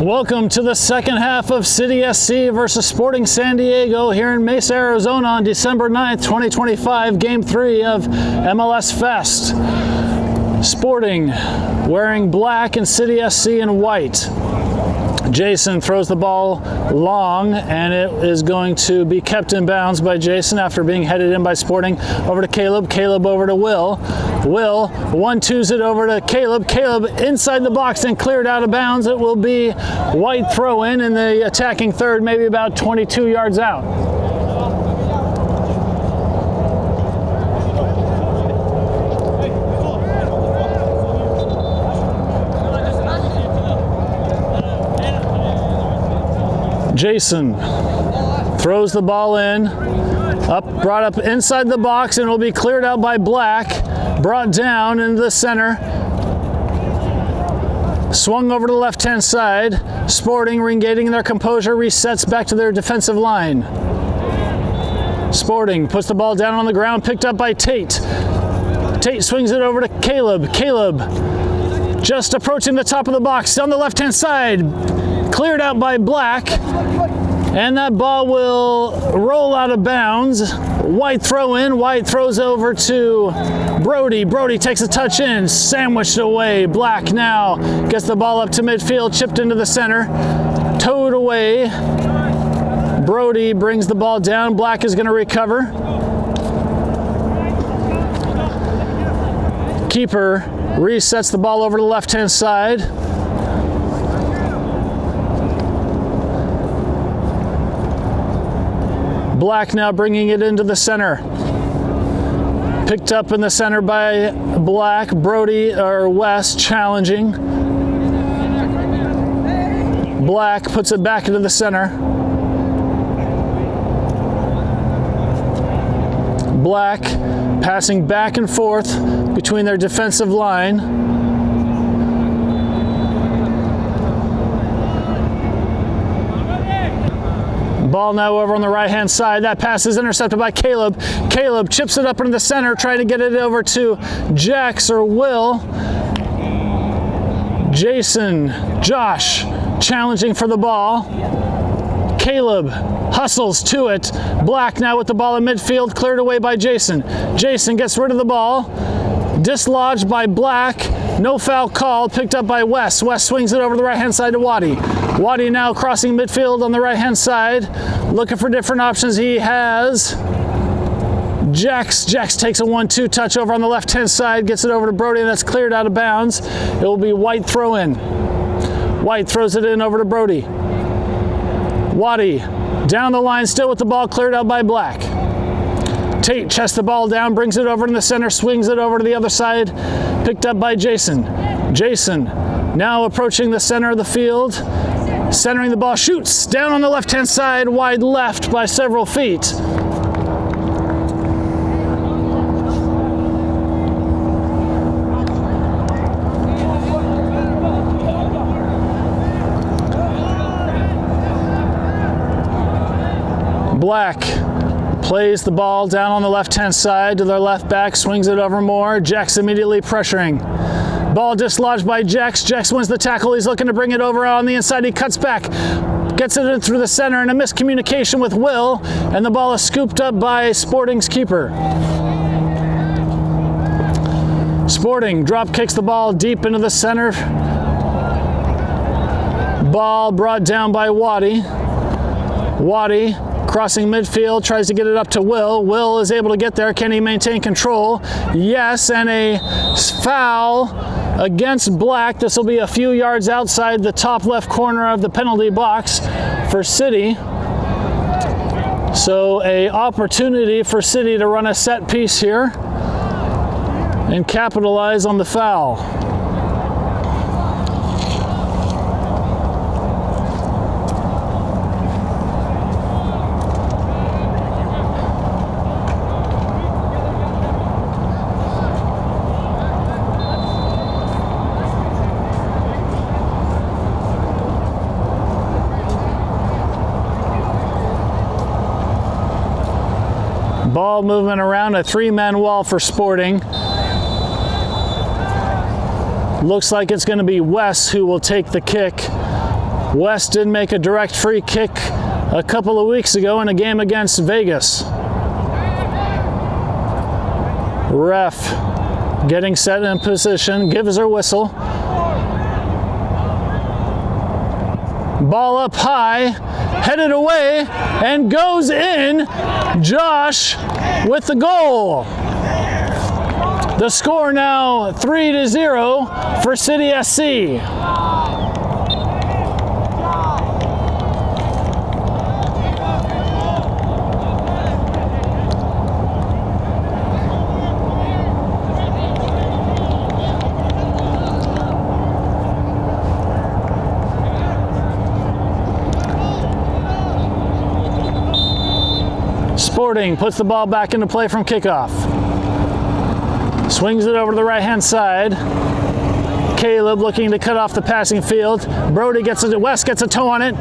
Welcome to the second half of City SC versus Sporting San Diego here in Mesa, Arizona on December 9th, 2025, Game 3 of MLS Fest. Sporting wearing black and City SC in white. Jason throws the ball long, and it is going to be kept in bounds by Jason after being headed in by Sporting. Over to Caleb. Caleb over to Will. Will 1-2s it over to Caleb. Caleb inside the box and cleared out of bounds. It will be white throw in the attacking third, maybe about 22 yards out. Jason throws the ball in, brought up inside the box, and will be cleared out by Black, brought down into the center, swung over to the left-hand side. Sporting regaining their composure, resets back to their defensive line. Sporting puts the ball down on the ground, picked up by Tate. Tate swings it over to Caleb. Caleb just approaching the top of the box on the left-hand side. Cleared out by Black, and that ball will roll out of bounds. White throw in. White throws over to Brody. Brody takes a touch in, sandwiched away. Black now gets the ball up to midfield, chipped into the center, towed away. Brody brings the ball down. Black is going to recover. Keeper resets the ball over to the left-hand side. Black now bringing it into the center. Picked up in the center by Black. Brody or West challenging. Black puts it back into the center. Black passing back and forth between their defensive line. Ball now over on the right-hand side. That pass is intercepted by Caleb. Caleb chips it up into the center, trying to get it over to Jex or Will. Jason, Josh, challenging for the ball. Caleb hustles to it. Black now with the ball in midfield, cleared away by Jason. Jason gets rid of the ball. Dislodged by Black. No foul called, picked up by West. West swings it over the right-hand side to Waddy. Waddy now crossing midfield on the right-hand side, looking for different options. He has Jex. Jex takes a 1-2 touch over on the left-hand side, gets it over to Brody, and that's cleared out of bounds. It will be White throw in. White throws it in over to Brody. Waddy down the line, still with the ball, cleared out by Black. Tate chests the ball down, brings it over in the center, swings it over to the other side, picked up by Jason. Jason now approaching the center of the field, centering the ball, shoots down on the left-hand side, wide left by several feet. Black plays the ball down on the left-hand side to their left back, swings it over more. Jex immediately pressuring. Ball dislodged by Jex. Jex wins the tackle. He's looking to bring it over on the inside. He cuts back, gets it in through the center, and a miscommunication with Will, and the ball is scooped up by Sporting's keeper. Sporting drop kicks the ball deep into the center. Ball brought down by Waddy. Waddy crossing midfield, tries to get it up to Will. Will is able to get there. Can he maintain control? Yes, and a foul against Black. This will be a few yards outside the top left corner of the penalty box for City. So an opportunity for City to run a set piece here and capitalize on the foul. Ball movement around, a three-man wall for Sporting. Looks like it's going to be Wes who will take the kick West did make a direct free kick a couple of weeks ago in a game against Vegas. Ref getting set in position, gives her whistle. Ball up high, headed away, and goes in. Josh with the goal. The score now 3-0 for City SC. Sporting puts the ball back into play from kickoff. Swings it over to the right-hand side. Caleb looking to cut off the passing field. Brody gets it. West gets a toe on it.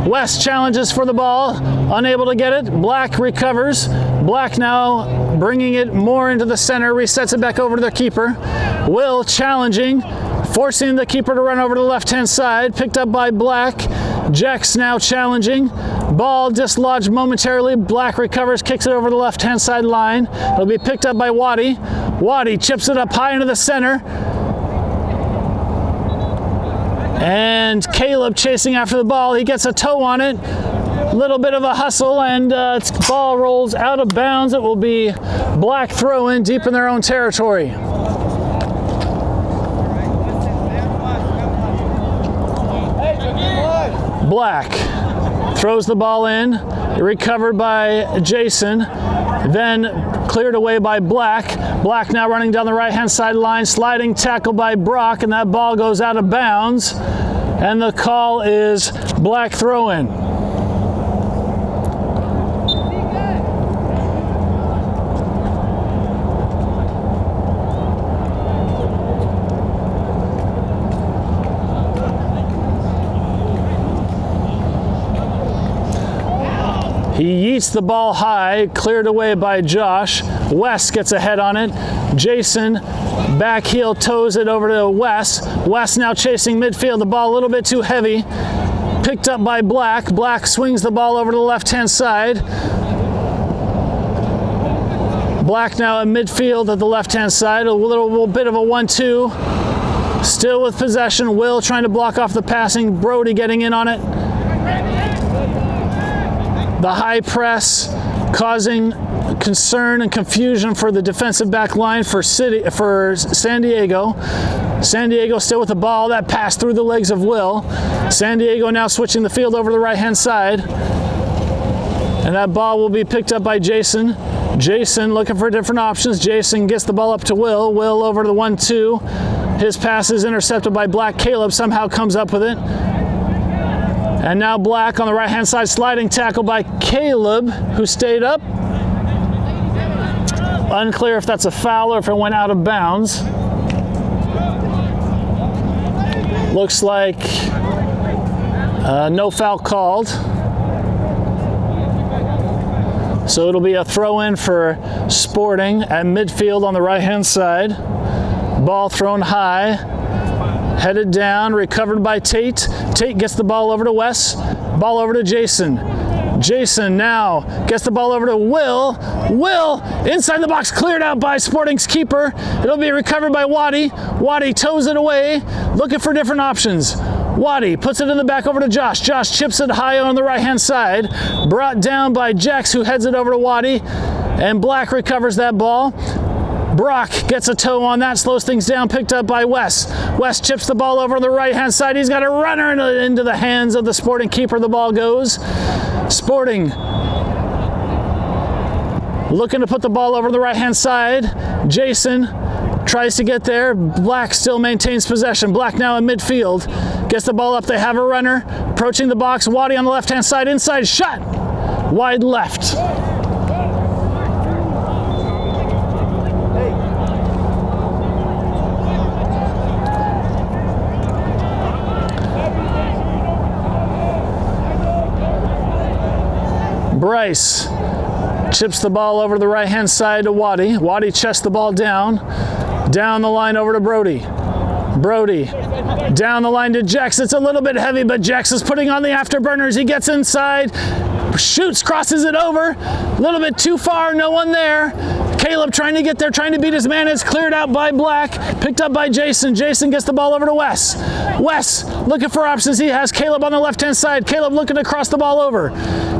West challenges for the ball, unable to get it. Black recovers. Black now bringing it more into the center, resets it back over to the keeper. Will challenging, forcing the keeper to run over to the left-hand side. Picked up by Black. Jex now challenging. Ball dislodged momentarily. Black recovers, kicks it over the left-hand side line. It'll be picked up by Waddy. Waddy chips it up high into the center. And Caleb chasing after the ball. He gets a toe on it. A little bit of a hustle, and its ball rolls out of bounds. It will be Black throw-in deep in their own territory. Black throws the ball in, recovered by Jason, then cleared away by Black. Black now running down the right-hand side line, sliding tackle by Brock, and that ball goes out of bounds, and the call is Black throw-in. He yeets the ball high, cleared away by Josh. West gets a head on it. Jason back heel toes it over to West. West now chasing midfield. The ball a little bit too heavy. Picked up by Black. Black swings the ball over to the left-hand side. Black now at midfield at the left-hand side. A little bit of a 1-2. Still with possession. Will trying to block off the passing. Brody getting in on it. The high press causing concern and confusion for the defensive back line for San Diego. San Diego still with the ball. That pass through the legs of Will. San Diego now switching the field over to the right-hand side. And that ball will be picked up by Jason. Jason looking for different options. Jason gets the ball up to Will. Will over to the 1-2. His pass is intercepted by Black. Caleb somehow comes up with it. And now Black on the right-hand side, sliding tackle by Caleb, who stayed up. Unclear if that's a foul or if it went out of bounds. Looks like no foul called. So it'll be a throw-in for Sporting at midfield on the right-hand side. Ball thrown high. Headed down, recovered by Tate. Tate gets the ball over to Wes. Ball over to Jason. Jason now gets the ball over to Will. Will inside the box, cleared out by Sporting's keeper. It'll be recovered by Waddy. Waddy toes it away, looking for different options. Waddy puts it in the back over to Josh. Josh chips it high on the right-hand side. Brought down by Jex, who heads it over to Waddy. And Black recovers that ball. Brock gets a toe on that, slows things down, picked up by Wes. Wes chips the ball over on the right-hand side. He's got a runner into the hands of the Sporting keeper. The ball goes. Sporting looking to put the ball over to the right-hand side. Jason tries to get there. Black still maintains possession. Black now in midfield. Gets the ball up. They have a runner. Approaching the box. Waddy on the left-hand side. Inside shot. Wide left. Bryce chips the ball over to the right-hand side to Waddy. Waddy chests the ball down the line over to Brody. Brody down the line to Jex. It's a little bit heavy, but Jex is putting on the afterburners. He gets inside, shoots, crosses it over. A little bit too far, no one there. Caleb trying to get there, trying to beat his man. It's cleared out by Black, picked up by Jason. Jason gets the ball over to Wes. Wes looking for options. He has Caleb on the left-hand side. Caleb looking to cross the ball over.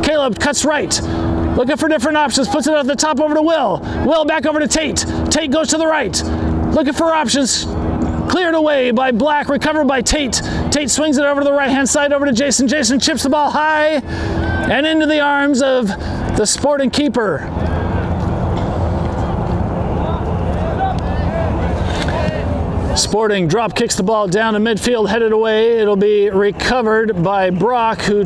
Caleb cuts right, looking for different options, puts it at the top over to Will. Will back over to Tate. Tate goes to the right, looking for options. Cleared away by Black, recovered by Tate. Tate swings it over to the right-hand side, over to Jason. Jason chips the ball high and into the arms of the Sporting keeper. Sporting drop kicks the ball down to midfield, headed away. It'll be recovered by Brock, who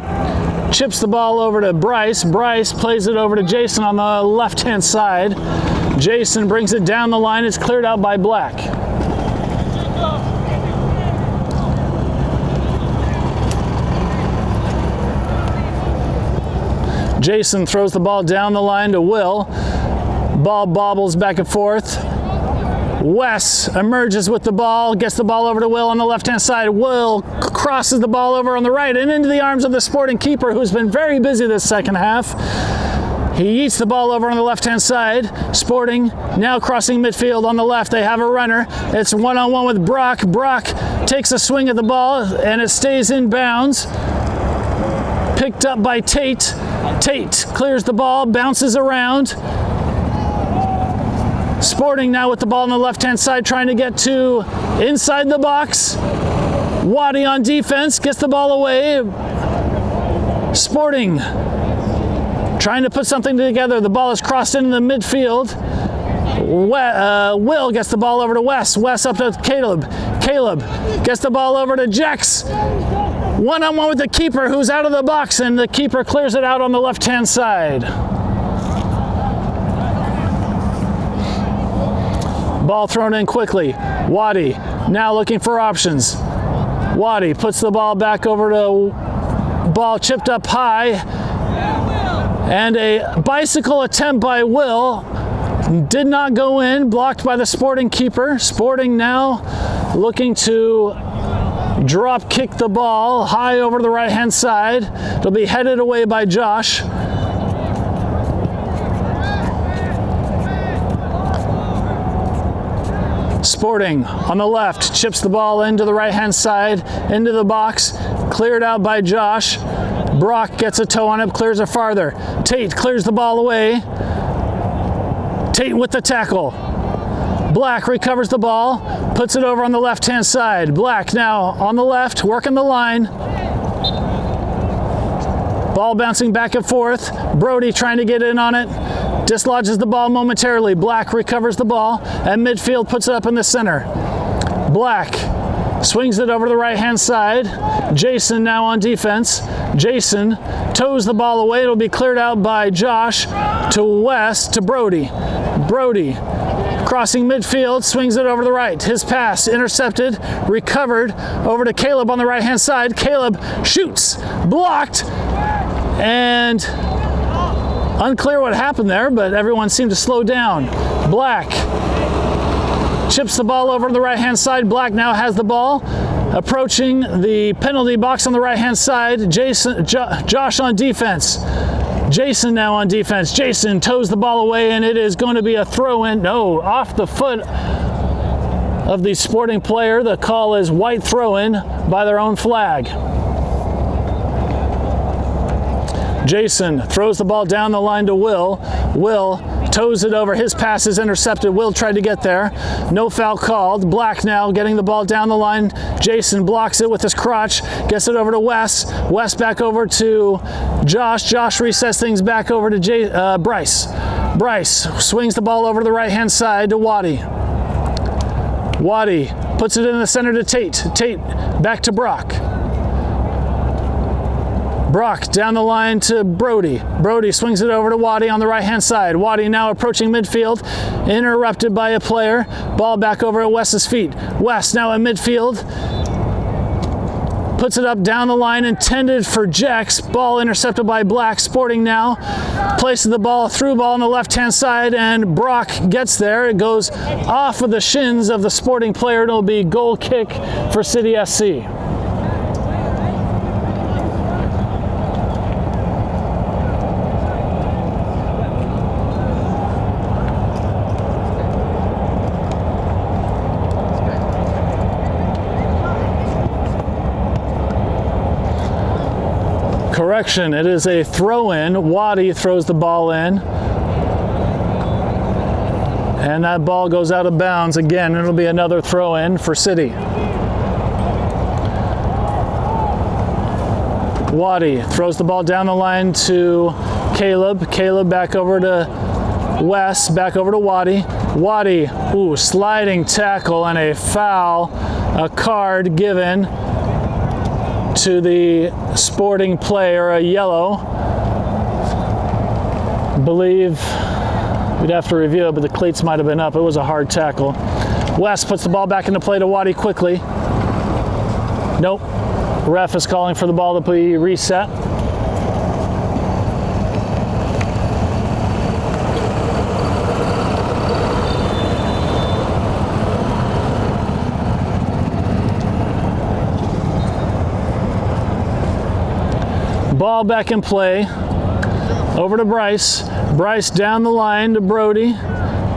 chips the ball over to Bryce. Bryce plays it over to Jason on the left-hand side. Jason brings it down the line. It's cleared out by Black. Jason throws the ball down the line to Will. Ball bobbles back and forth. Wes emerges with the ball, gets the ball over to Will on the left-hand side. Will crosses the ball over on the right and into the arms of the Sporting keeper, who's been very busy this second half. He eats the ball over on the left-hand side. Sporting now crossing midfield on the left. They have a runner. It's one-on-one with Brock. Brock takes a swing at the ball and it stays in bounds. Picked up by Tate. Tate clears the ball, bounces around. Sporting now with the ball on the left-hand side, trying to get to inside the box. Waddy on defense, gets the ball away. Sporting trying to put something together. The ball is crossed into the midfield. Will gets the ball over to Wes. Wes up to Caleb. Caleb gets the ball over to Jex. One-on-one with the keeper, who's out of the box, and the keeper clears it out on the left-hand side. Ball thrown in quickly. Waddy now looking for options. Waddy puts the ball back over to ball chipped up high. And a bicycle attempt by Will did not go in, blocked by the Sporting keeper. Sporting now looking to drop kick the ball high over to the right-hand side. It'll be headed away by Josh. Sporting on the left, chips the ball into the right-hand side, into the box, cleared out by Josh. Brock gets a toe on it, clears it farther. Tate clears the ball away. Tate with the tackle. Black recovers the ball, puts it over on the left-hand side. Black now on the left, working the line. Ball bouncing back and forth. Brody trying to get in on it. Dislodges the ball momentarily. Black recovers the ball, and midfield puts it up in the center. Black swings it over to the right-hand side. Jason now on defense. Jason toes the ball away. It'll be cleared out by Josh to West to Brody. Brody crossing midfield, swings it over to the right. His pass intercepted, recovered over to Caleb on the right-hand side. Caleb shoots, blocked, and unclear what happened there, but everyone seemed to slow down. Black chips the ball over to the right-hand side. Black now has the ball, approaching the penalty box on the right-hand side. Josh on defense. Jason now on defense. Jason toes the ball away, and it is going to be a throw-in. No, off the foot of the Sporting player. The call is white throw-in by their own flag. Jason throws the ball down the line to Will. Will toes it over. His pass is intercepted. Will tried to get there. No foul called. Black now getting the ball down the line. Jason blocks it with his crotch. Gets it over to Wes. Wes back over to Josh. Josh resets things back over to Bryce. Bryce swings the ball over to the right-hand side to Waddy. Waddy puts it in the center to Tate. Tate back to Brock. Brock down the line to Brody. Brody swings it over to Waddy on the right-hand side. Waddy now approaching midfield, interrupted by a player. Ball back over at Wes's feet. Wes now at midfield. puts it up down the line, intended for Jex. Ball intercepted by Black. Sporting now places the ball, through ball on the left-hand side, and Brock gets there. It goes off of the shins of the Sporting player. It'll be goal kick for City SC. Correction, it is a throw-in. Waddy throws the ball in. And that ball goes out of bounds again. It'll be another throw-in for City. Waddy throws the ball down the line to Caleb. Caleb back over to Wes, back over to Waddy. Waddy, ooh, sliding tackle and a foul. A card given to the Sporting player, a yellow. Believe we'd have to review it, but the cleats might have been up. It was a hard tackle. West puts the ball back into play to Waddy quickly. Nope. Ref is calling for the ball to be reset. Ball back in play. Over to Bryce. Bryce down the line to Brody.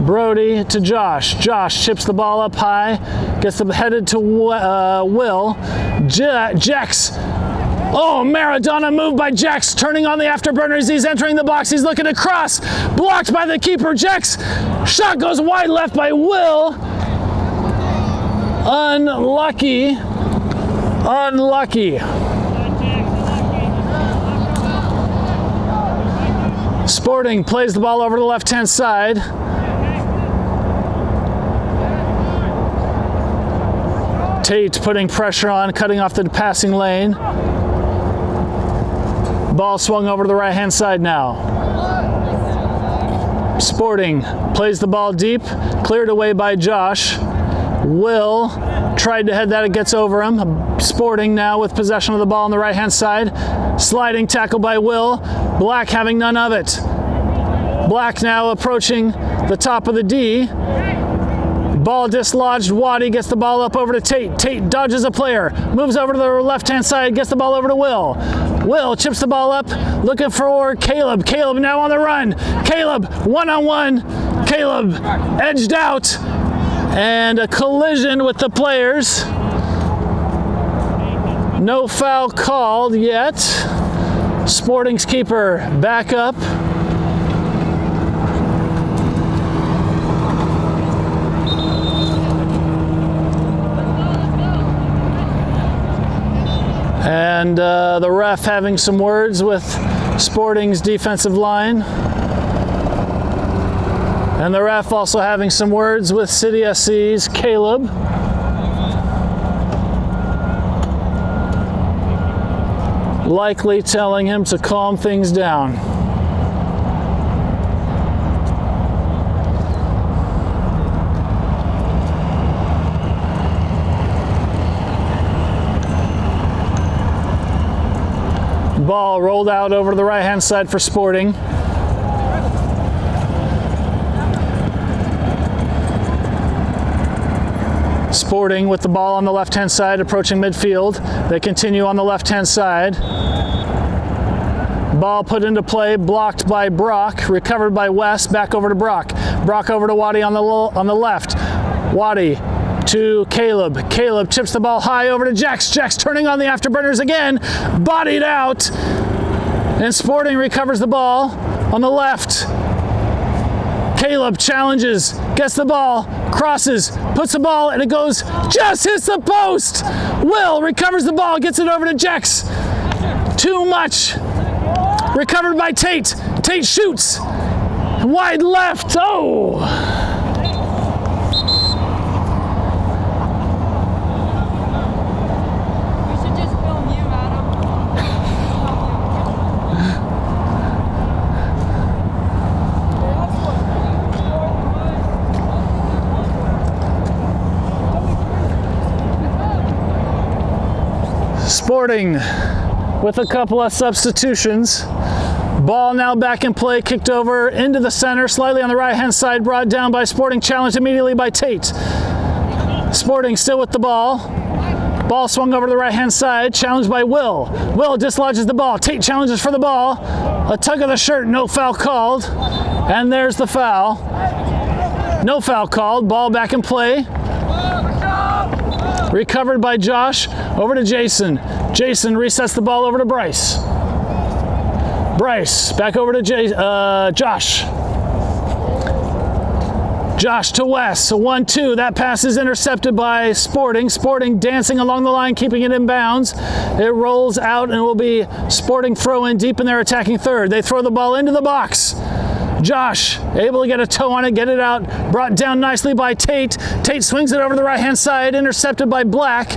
Brody to Josh. Josh chips the ball up high. Gets them headed to Will. Jex. Oh, Maradona move by Jex. Turning on the afterburners. He's entering the box. He's looking to cross. Blocked by the keeper. Jex. Shot goes wide left by Will. Unlucky. Unlucky. Sporting plays the ball over to the left-hand side. Tate putting pressure on, cutting off the passing lane. Ball swung over to the right-hand side now. Sporting plays the ball deep, cleared away by Josh. Will tried to head that, it gets over him. Sporting now with possession of the ball on the right-hand side. Sliding tackle by Will. Black having none of it. Black now approaching the top of the D. Ball dislodged. Waddy gets the ball up over to Tate. Tate dodges a player. Moves over to the left-hand side. Gets the ball over to Will. Will chips the ball up. Looking for Caleb. Caleb now on the run. Caleb one-on-one. Caleb edged out. And a collision with the players. No foul called yet. Sporting's keeper back up. And the ref having some words with Sporting's defensive line. And the ref also having some words with City SC's Caleb. Likely telling him to calm things down. Ball rolled out over to the right-hand side for Sporting. Sporting with the ball on the left-hand side, approaching midfield. They continue on the left-hand side. Ball put into play, blocked by Brock, recovered by West, back over to Brock. Brock over to Waddy on the left. Waddy to Caleb. Caleb chips the ball high over to Jex. Jex turning on the afterburners again, bodied out. And Sporting recovers the ball on the left. Caleb challenges, gets the ball, crosses, puts the ball, and it goes, just hits the post. Will recovers the ball, gets it over to Jex. Too much. Recovered by Tate. Tate shoots. Wide left. Oh. Sporting with a couple of substitutions. Ball now back in play, kicked over into the center, slightly on the right-hand side, brought down by Sporting, challenged immediately by Tate. Sporting still with the ball. Ball swung over to the right-hand side, challenged by Will. Will dislodges the ball. Tate challenges for the ball. A tug of the shirt, no foul called. And there's the foul. No foul called. Ball back in play. Recovered by Josh. Over to Jason. Jason resets the ball over to Bryce. Bryce back over to Josh. Josh to Wes, a 1-2. That pass is intercepted by Sporting. Sporting dancing along the line, keeping it in bounds. It rolls out and will be Sporting throw in deep in their attacking third. They throw the ball into the box. Josh able to get a toe on it, get it out. Brought down nicely by Tate. Tate swings it over to the right-hand side, intercepted by Black.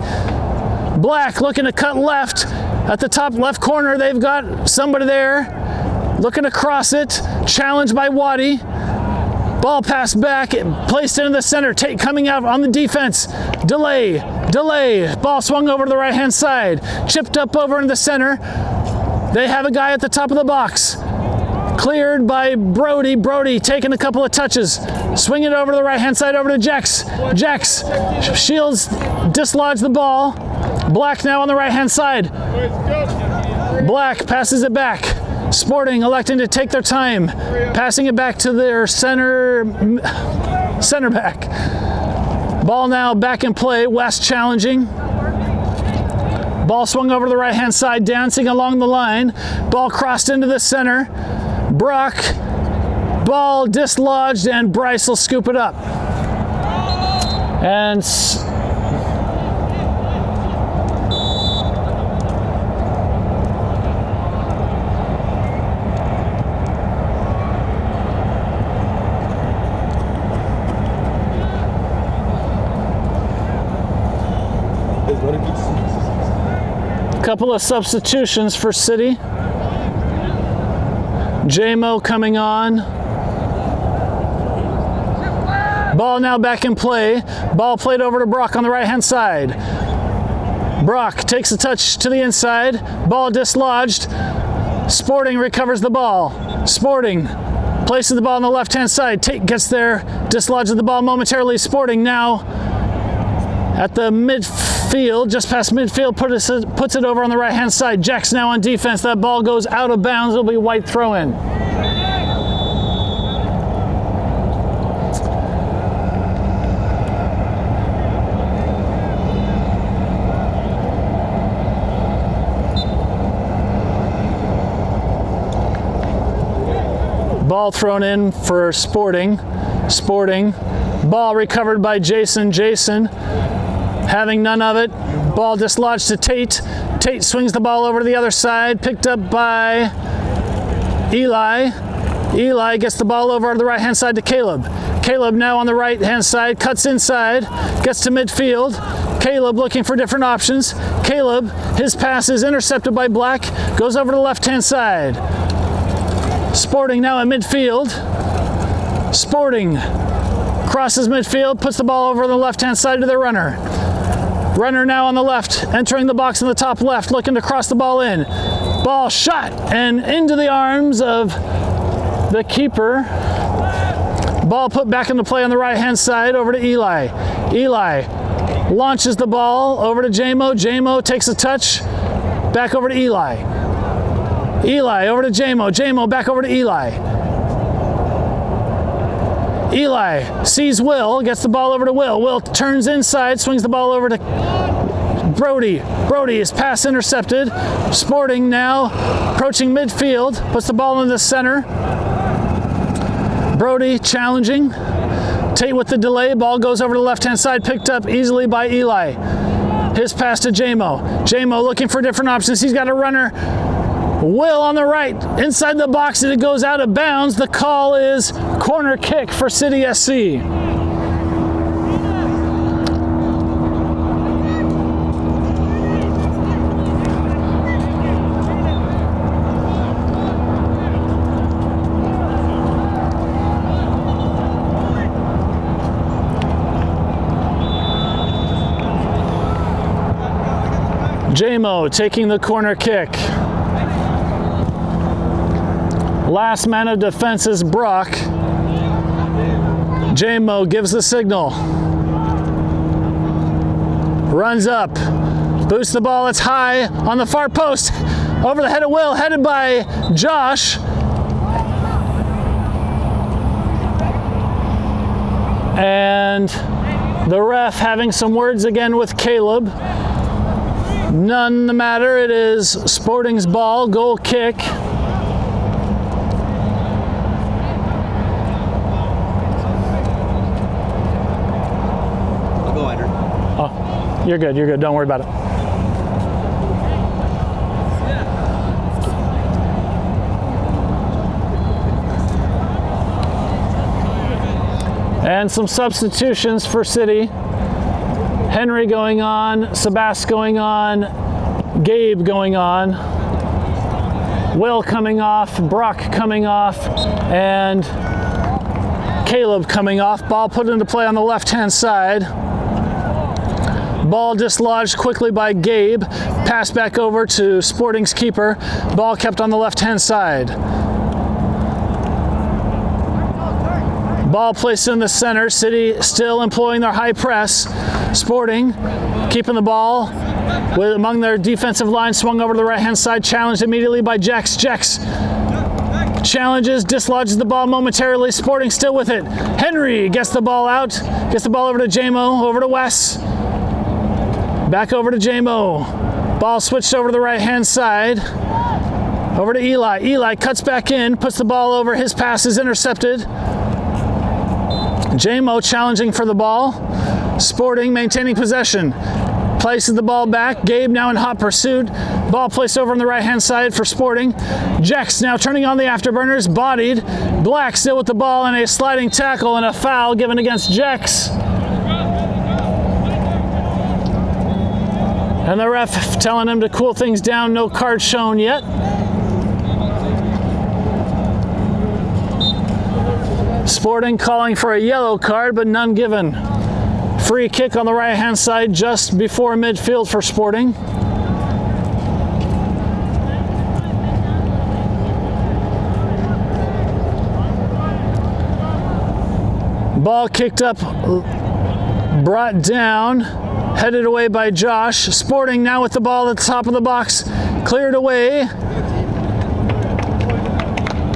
Black looking to cut left. At the top left corner, they've got somebody there. Looking to cross it. Challenged by Waddy. Ball passed back, placed into the center. Tate coming out on the defense. Delay. Ball swung over to the right-hand side. Chipped up over in the center. They have a guy at the top of the box. Cleared by Brody. Brody taking a couple of touches. Swing it over to the right-hand side, over to Jex. Jex shields, dislodged the ball. Black now on the right-hand side. Black passes it back. Sporting electing to take their time, passing it back to their center back. Ball now back in play. West challenging. Ball swung over to the right-hand side, dancing along the line. Ball crossed into the center. Brock, ball dislodged, and Bryce will scoop it up. And couple of substitutions for City. Jmo coming on. Ball now back in play. Ball played over to Brock on the right-hand side. Brock takes a touch to the inside. Ball dislodged. Sporting recovers the ball. Sporting places the ball on the left-hand side. Tate gets there, dislodges the ball momentarily. Sporting now at the midfield, just past midfield, puts it over on the right-hand side. Jex now on defense. That ball goes out of bounds. It'll be white throw-in. Ball thrown in for Sporting. Sporting. Ball recovered by Jason. Jason having none of it. Ball dislodged to Tate. Tate swings the ball over to the other side. Picked up by Eli. Eli gets the ball over to the right-hand side to Caleb. Caleb now on the right-hand side. Cuts inside. Gets to midfield. Caleb looking for different options. Caleb, his pass is intercepted by Black. Goes over to the left-hand side. Sporting now at midfield. Sporting crosses midfield. Puts the ball over the left-hand side to the runner. Runner now on the left, entering the box in the top left, looking to cross the ball in. Ball shot and into the arms of the keeper. Ball put back into play on the right-hand side over to Eli. Eli launches the ball over to Jmo. Jmo takes a touch, back over to Eli. Eli over to Jmo. Jmo back over to Eli. Eli sees Will, gets the ball over to Will. Will turns inside, swings the ball over to Brody. Brody is pass intercepted. Sporting now approaching midfield, puts the ball in the center. Brody challenging. Tate with the delay, ball goes over to the left-hand side, picked up easily by Eli. His pass to Jmo. Jmo looking for different options. He's got a runner. Will on the right, inside the box, and it goes out of bounds. The call is corner kick for City SC. Jmo taking the corner kick. Last man of defense is Brock. Jmo gives the signal. Runs up. Boosts the ball. It's high on the far post. Over the head of Will. Headed by Josh. And the ref having some words again with Caleb. None the matter. It is Sporting's ball. Goal kick. You're good, you're good. Don't worry about it. And some substitutions for City. Henry going on, Sebass going on, Gabe going on, Will coming off, Brock coming off, and Caleb coming off. Ball put into play on the left-hand side. Ball dislodged quickly by Gabe. Pass back over to Sporting's keeper. Ball kept on the left-hand side. Ball placed in the center. City still employing their high press. Sporting keeping the ball among their defensive line. Swung over to the right-hand side. Challenged immediately by Jex. Jex challenges, dislodges the ball momentarily. Sporting still with it. Henry gets the ball out. Gets the ball over to Jmo. Over to Wes. Back over to Jmo. Ball switched over to the right-hand side. Over to Eli. Eli cuts back in, puts the ball over. His pass is intercepted. Jmo challenging for the ball. Sporting maintaining possession. Places the ball back. Gabe now in hot pursuit. Ball placed over on the right-hand side for Sporting. Jex now turning on the afterburners. Bodied. Black still with the ball and a sliding tackle and a foul given against Jex. And the ref telling him to cool things down. No card shown yet. Sporting calling for a yellow card, but none given. Free kick on the right-hand side just before midfield for Sporting. Ball kicked up, brought down. Headed away by Josh. Sporting now with the ball at the top of the box. Cleared away.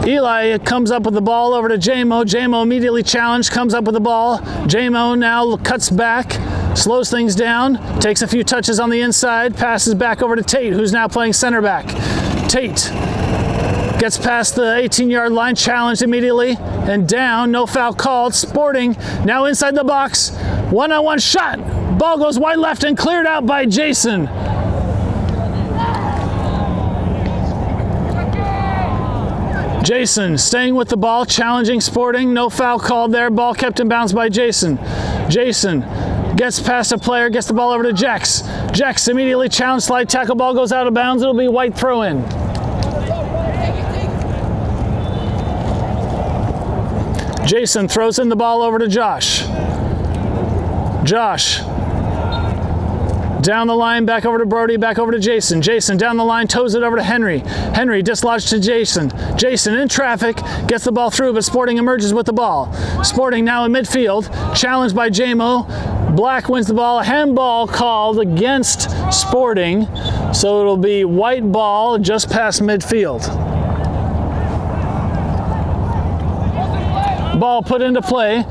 Eli comes up with the ball over to Jmo. Jmo immediately challenged, comes up with the ball. Jmo now cuts back, slows things down, takes a few touches on the inside, passes back over to Tate, who's now playing center back. Tate gets past the 18-yard line, challenged immediately, and down, no foul called. Sporting now inside the box. One-on-one shot. Ball goes wide left and cleared out by Jason. Jason staying with the ball, challenging Sporting. No foul called there. Ball kept in bounds by Jason. Jason gets past a player, gets the ball over to Jex. Jex immediately challenged, slide tackle. Ball goes out of bounds. It'll be white throw in. Jason throws in the ball over to Josh. Josh down the line, back over to Brody, back over to Jason. Jason down the line, toes it over to Henry. Henry dislodged to Jason. Jason in traffic, gets the ball through, but Sporting emerges with the ball. Sporting now in midfield, challenged by Jmo. Black wins the ball. A handball called against Sporting, so it'll be white ball just past midfield. Ball put into play.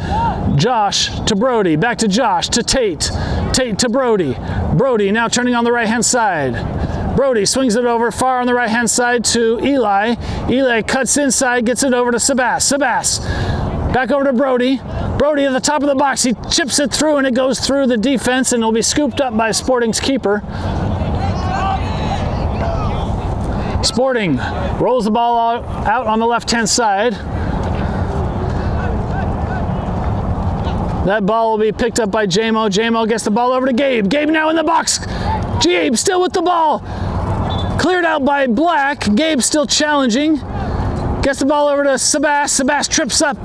Josh to Brody, back to Josh, to Tate. Tate to Brody. Brody now turning on the right-hand side. Brody swings it over far on the right-hand side to Eli. Eli cuts inside, gets it over to Sebass. Sebass back over to Brody. Brody at the top of the box. He chips it through and it goes through the defense and it'll be scooped up by Sporting's keeper. Sporting rolls the ball out on the left-hand side. That ball will be picked up by Jmo. Jmo gets the ball over to Gabe. Gabe now in the box. Gabe still with the ball. Cleared out by Black. Gabe still challenging. Gets the ball over to Sebass. Sebass trips up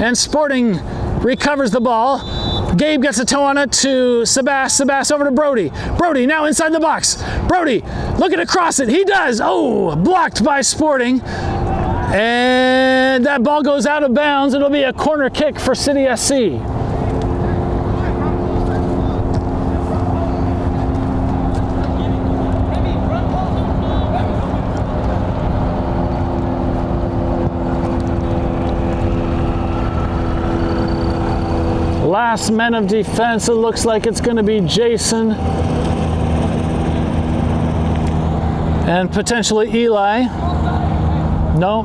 and Sporting recovers the ball. Gabe gets a toe on it to Sebass. Sebass over to Brody. Brody now inside the box. Brody looking to cross it. He does. Oh, blocked by Sporting. And that ball goes out of bounds. It'll be a corner kick for City SC. Last men of defense, it looks like it's going to be Jason and potentially Eli. No.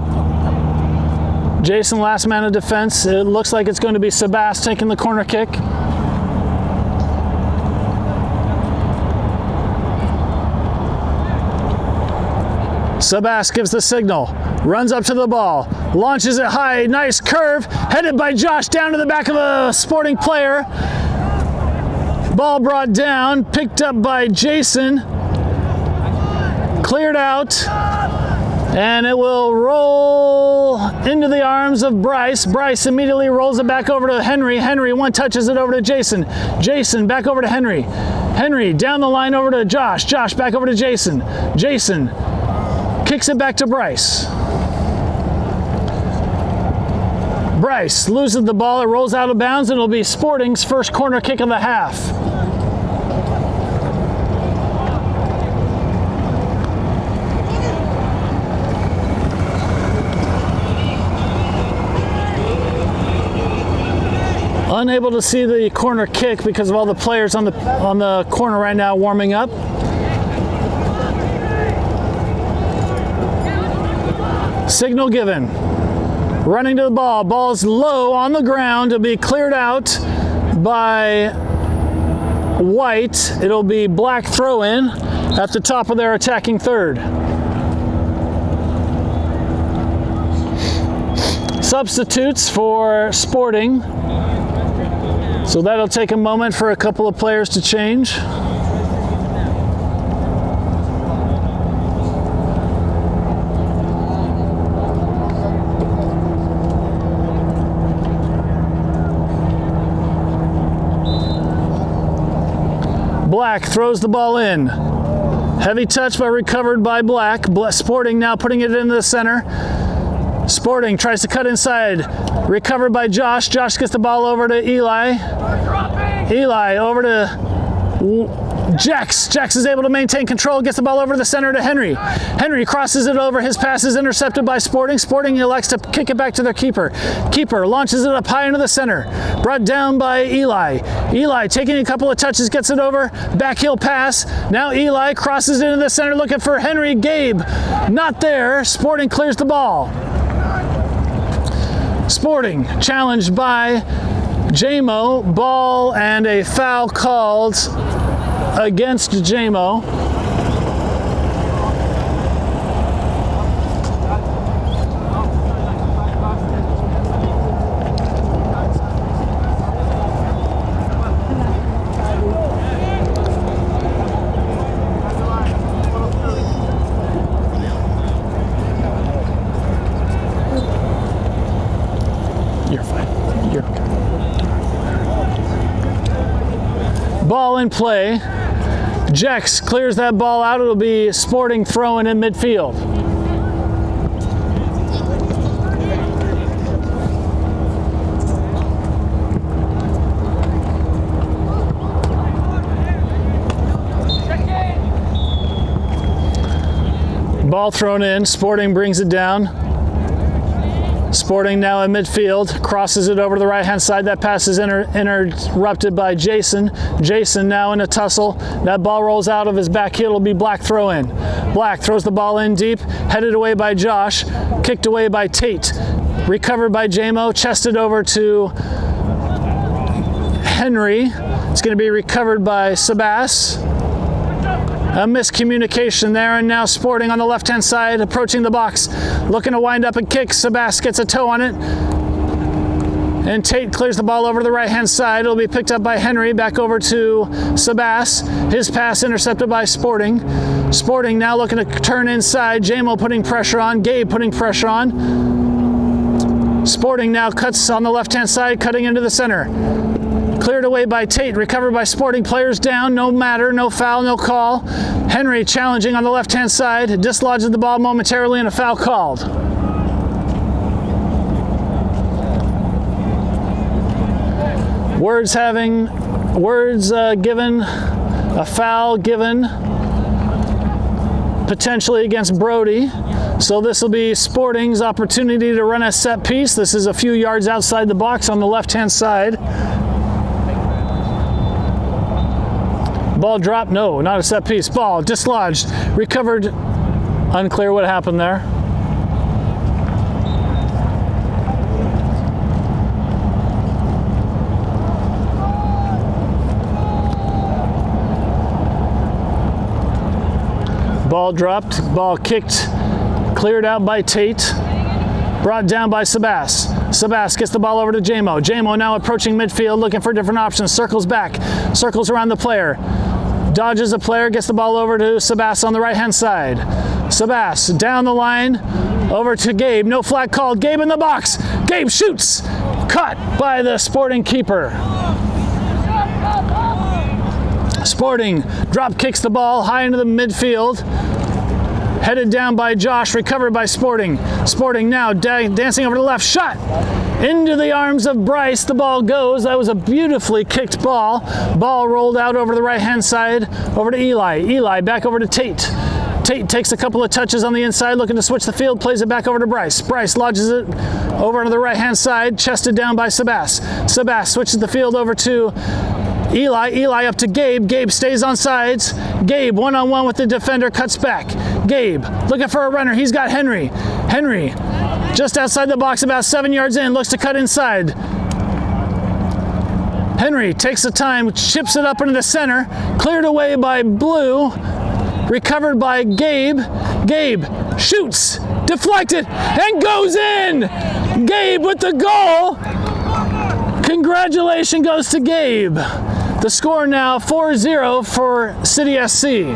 Jason, last man of defense. It looks like it's going to be Sebass taking the corner kick. Sebass gives the signal, runs up to the ball, launches it high, nice curve, headed by Josh down to the back of a Sporting player. Ball brought down, picked up by Jason, cleared out, and it will roll into the arms of Bryce. Bryce immediately rolls it back over to Henry. Henry touches it over to Jason. Jason back over to Henry. Henry down the line over to Josh. Josh back over to Jason. Jason kicks it back to Bryce. Bryce loses the ball. It rolls out of bounds, and it'll be Sporting's first corner kick of the half. Unable to see the corner kick because of all the players on the corner right now warming up. Signal given. Running to the ball. Ball's low on the ground. It'll be cleared out by White. It'll be Black throw in at the top of their attacking third. Substitutes for Sporting. So that'll take a moment for a couple of players to change. Black throws the ball in. Heavy touch but recovered by Black. Sporting now putting it into the center. Sporting tries to cut inside. Recovered by Josh. Josh gets the ball over to Eli. Eli over to Jex. Jex is able to maintain control. Gets the ball over the center to Henry. Henry crosses it over. His pass is intercepted by Sporting. Sporting elects to kick it back to their keeper. Keeper launches it up high into the center. Brought down by Eli. Eli taking a couple of touches, gets it over. Backheel pass. Now Eli crosses it into the center looking for Henry. Gabe not there. Sporting clears the ball. Sporting challenged by Jmo. Ball and a foul called against Jmo. You're fine. You're okay. Ball in play. Jex clears that ball out. It'll be Sporting throwing in midfield. Ball thrown in. Sporting brings it down. Sporting now in midfield, crosses it over to the right-hand side. That pass is interrupted by Jason. Jason now in a tussle. That ball rolls out of his back heel. It'll be Black throw in. Black throws the ball in deep, headed away by Josh, kicked away by Tate. Recovered by Jmo, chested over to Henry. It's going to be recovered by Sebass. A miscommunication there, and now Sporting on the left-hand side, approaching the box, looking to wind up and kick. Sebass gets a toe on it, and Tate clears the ball over to the right-hand side. It'll be picked up by Henry, back over to Sebass. His pass intercepted by Sporting. Sporting now looking to turn inside. Jmo putting pressure on. Gabe putting pressure on. Sporting now cuts on the left-hand side, cutting into the center. Cleared cleared away by Tate, recovered by Sporting, players down, no matter, no foul, no call. Henry challenging on the left-hand side, dislodges the ball momentarily and a foul called. Words given, a foul given, potentially against Brody. So this will be Sporting's opportunity to run a set piece. This is a few yards outside the box on the left-hand side. Ball dropped, no, not a set piece. Ball dislodged, recovered, unclear what happened there. Ball dropped, ball kicked, cleared out by Tate, brought down by Sebass. Sebass gets the ball over to Jmo. Jmo now approaching midfield, looking for different options, circles back, circles around the player, dodges the player, gets the ball over to Sebass on the right-hand side. Sebass down the line, over to Gabe, no flag called, Gabe in the box, Gabe shoots, caught by the Sporting keeper. Sporting drop kicks the ball high into the midfield. Headed down by Josh, recovered by Sporting. Sporting now dancing over to the left, shot into the arms of Bryce. The ball goes. That was a beautifully kicked ball. Ball rolled out over the right-hand side, over to Eli. Eli back over to Tate. Tate takes a couple of touches on the inside, looking to switch the field, plays it back over to Bryce. Bryce lodges it over to the right-hand side, chested down by Sebass. Sebass switches the field over to Eli. Eli up to Gabe. Gabe stays on sides. Gabe one-on-one with the defender, cuts back. Gabe looking for a runner. He's got Henry. Henry just outside the box, about 7 yards in, looks to cut inside. Henry takes the time, chips it up into the center, cleared away by Blue, recovered by Gabe. Gabe shoots, deflected, and goes in! Gabe with the goal! Congratulations goes to Gabe. The score now 4-0 for City SC.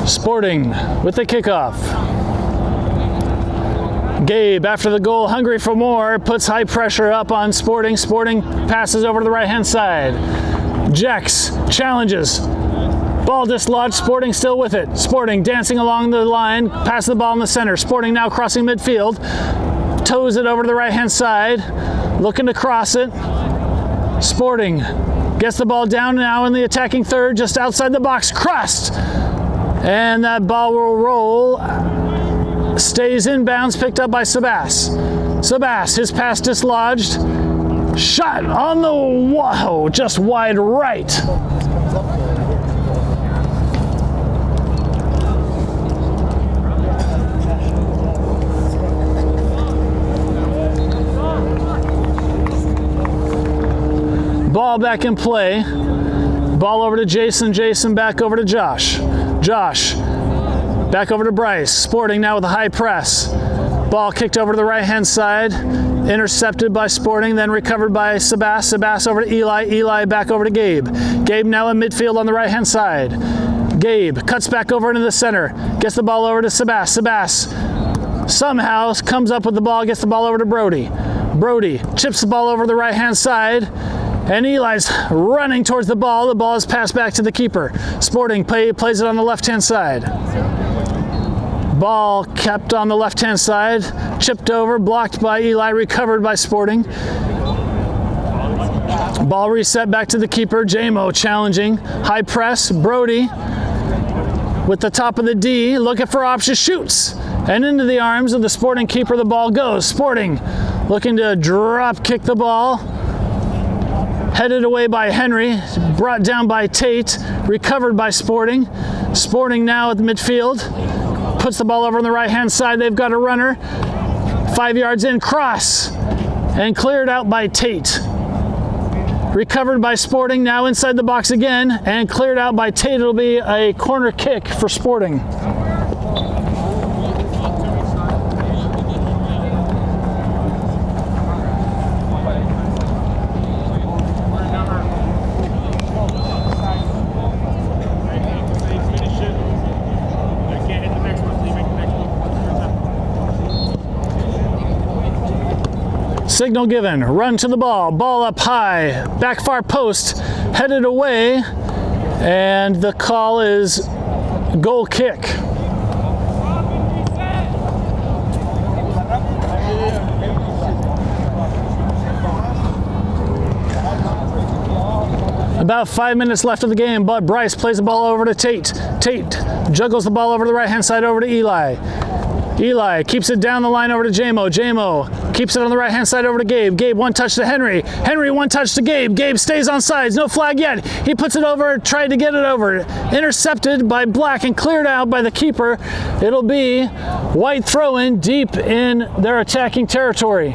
Sporting with the kickoff. Gabe, after the goal, hungry for more, puts high pressure up on Sporting. Sporting passes over to the right-hand side. Jex challenges. Ball dislodged, Sporting still with it. Sporting dancing along the line, passes the ball in the center. Sporting now crossing midfield, toes it over to the right-hand side, looking to cross it. Sporting gets the ball down now in the attacking third, just outside the box, crossed. And that ball will roll, stays inbounds, picked up by Sebass. Sebass, his pass dislodged, shot on the, whoa, just wide right. Ball back in play, ball over to Jason, Jason back over to Josh. Josh, back over to Bryce. Sporting now with a high press. Ball kicked over to the right-hand side, intercepted by Sporting, then recovered by Sebass. Sebass over to Eli. Eli back over to Gabe. Gabe now in midfield on the right-hand side. Gabe cuts back over into the center, gets the ball over to Sebass. Sebass somehow comes up with the ball, gets the ball over to Brody. Brody chips the ball over to the right-hand side. And Eli's running towards the ball. The ball is passed back to the keeper. Sporting plays it on the left-hand side. Ball kept on the left-hand side. Chipped over, blocked by Eli, recovered by Sporting. Ball reset back to the keeper. Jmo challenging. High press. Brody with the top of the D, looking for options, shoots. And into the arms of the Sporting keeper the ball goes. Sporting looking to drop kick the ball. Headed away by Henry, brought down by Tate, recovered by Sporting. Sporting now at the midfield, puts the ball over on the right-hand side. They've got a runner, 5 yards in, cross, and cleared out by Tate. recovered by Sporting, now inside the box again, and cleared out by Tate. It'll be a corner kick for Sporting. Signal given, run to the ball, ball up high, back far post, headed away, and the call is goal kick. About 5 minutes left of the game, but Bryce plays the ball over to Tate. Tate juggles the ball over to the right-hand side over to Eli. Eli keeps it down the line over to Jmo. Jmo keeps it on the right-hand side over to Gabe. Gabe, one touch to Henry. Henry, one touch to Gabe. Gabe stays on sides. No flag yet. He puts it over, tried to get it over. Intercepted by Black and cleared out by the keeper. It'll be White throw-in deep in their attacking territory.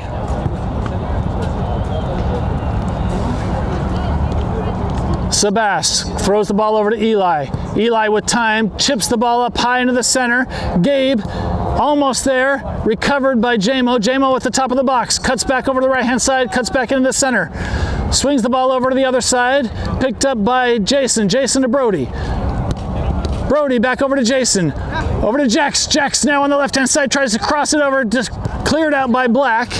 Sebass throws the ball over to Eli. Eli with time, chips the ball up high into the center. Gabe almost there, recovered by Jmo. Jmo at the top of the box, cuts back over to the right-hand side, cuts back into the center. Swings the ball over to the other side, picked up by Jason. Jason to Brody. Brody back over to Jason. Over to Jex. Jex now on the left-hand side, tries to cross it over, just cleared out by Black.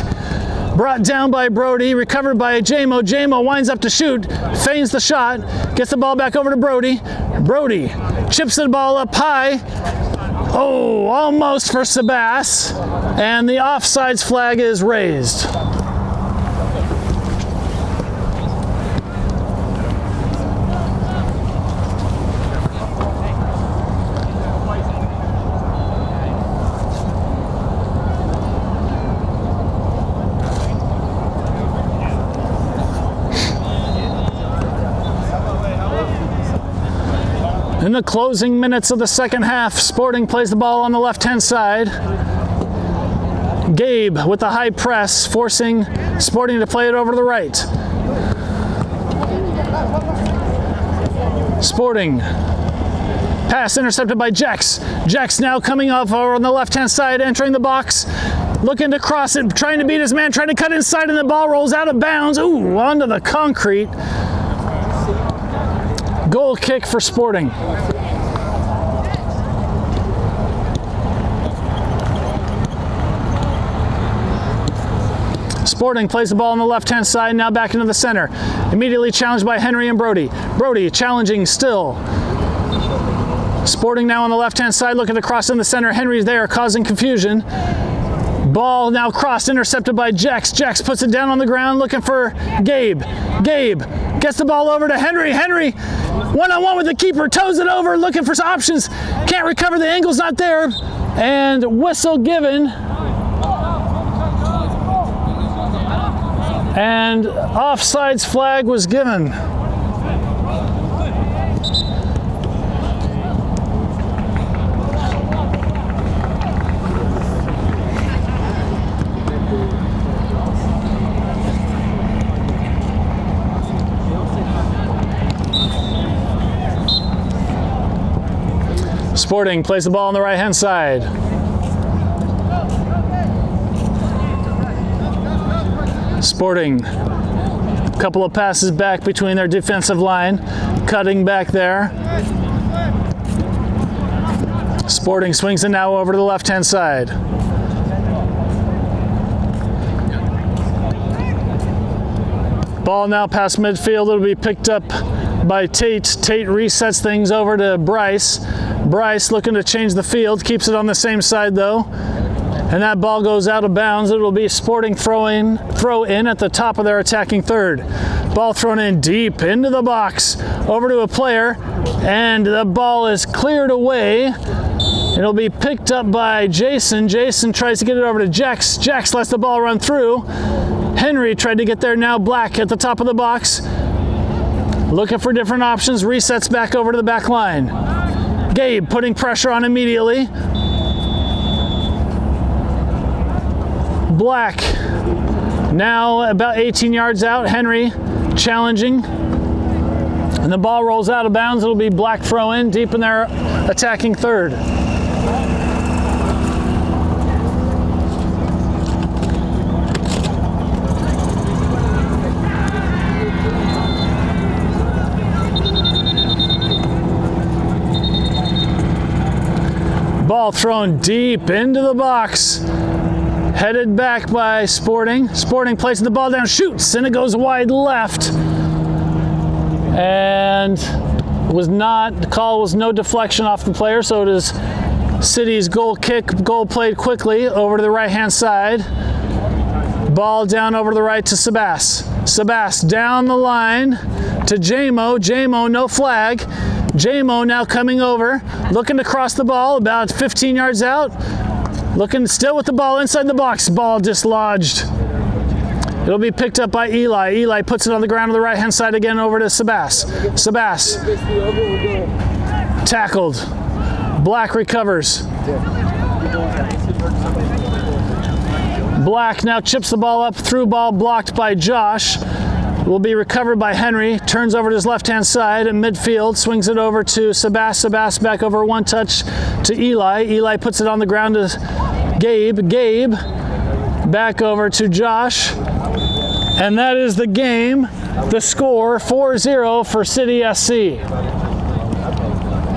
Brought down by Brody, recovered by Jmo. Jmo winds up to shoot, feigns the shot, gets the ball back over to Brody. Brody chips the ball up high. Oh, almost for Sebass. And the offsides flag is raised. In the closing minutes of the second half, Sporting plays the ball on the left-hand side. Gabe with the high press, forcing Sporting to play it over to the right. Sporting. Pass intercepted by Jex. Jex now coming off over on the left-hand side, entering the box. Looking to cross it, trying to beat his man, trying to cut inside, and the ball rolls out of bounds. Ooh, onto the concrete. Goal kick for Sporting. Sporting plays the ball on the left-hand side, now back into the center. Immediately challenged by Henry and Brody. Brody challenging still. Sporting now on the left-hand side, looking to cross in the center. Henry's there, causing confusion. Ball now crossed, intercepted by Jex. Jex puts it down on the ground, looking for Gabe. Gabe gets the ball over to Henry. Henry, one-on-one with the keeper, toes it over, looking for some options. Can't recover, the angle's not there. And whistle given. And offsides flag was given. Sporting plays the ball on the right-hand side. Sporting, a couple of passes back between their defensive line, cutting back there. Sporting swings it now over to the left-hand side. Ball now past midfield. It'll be picked up by Tate. Tate resets things over to Bryce. Bryce looking to change the field, keeps it on the same side though. And that ball goes out of bounds. It will be Sporting throw in at the top of their attacking third. Ball thrown in deep into the box, over to a player, and the ball is cleared away. It'll be picked up by Jason. Jason tries to get it over to Jex. Jex lets the ball run through. Henry tried to get there, now Black at the top of the box. Looking for different options, resets back over to the back line. Gabe putting pressure on immediately. Black now about 18 yards out. Henry challenging. And the ball rolls out of bounds. It'll be Black throw in deep in their attacking third. Ball thrown deep into the box. Headed back by Sporting. Sporting placing the ball down, shoots, and it goes wide left. And the call was no deflection off the player, so it is City's goal kick. Goal played quickly over to the right-hand side. Ball down over to the right to Sebass. Sebass down the line to Jmo. Jmo, no flag. Jmo now coming over, looking to cross the ball about 15 yards out. Looking still with the ball inside the box. Ball dislodged. It'll be picked up by Eli. Eli puts it on the ground on the right-hand side again over to Sebass. Sebass tackled. Black recovers. Black now chips the ball up. Through ball blocked by Josh. Will be recovered by Henry. Turns over to his left-hand side at midfield. Swings it over to Sebass. Sebass back over one touch to Eli. Eli puts it on the ground to Gabe. Gabe back over to Josh. And that is the game. The score 4-0 for City SC.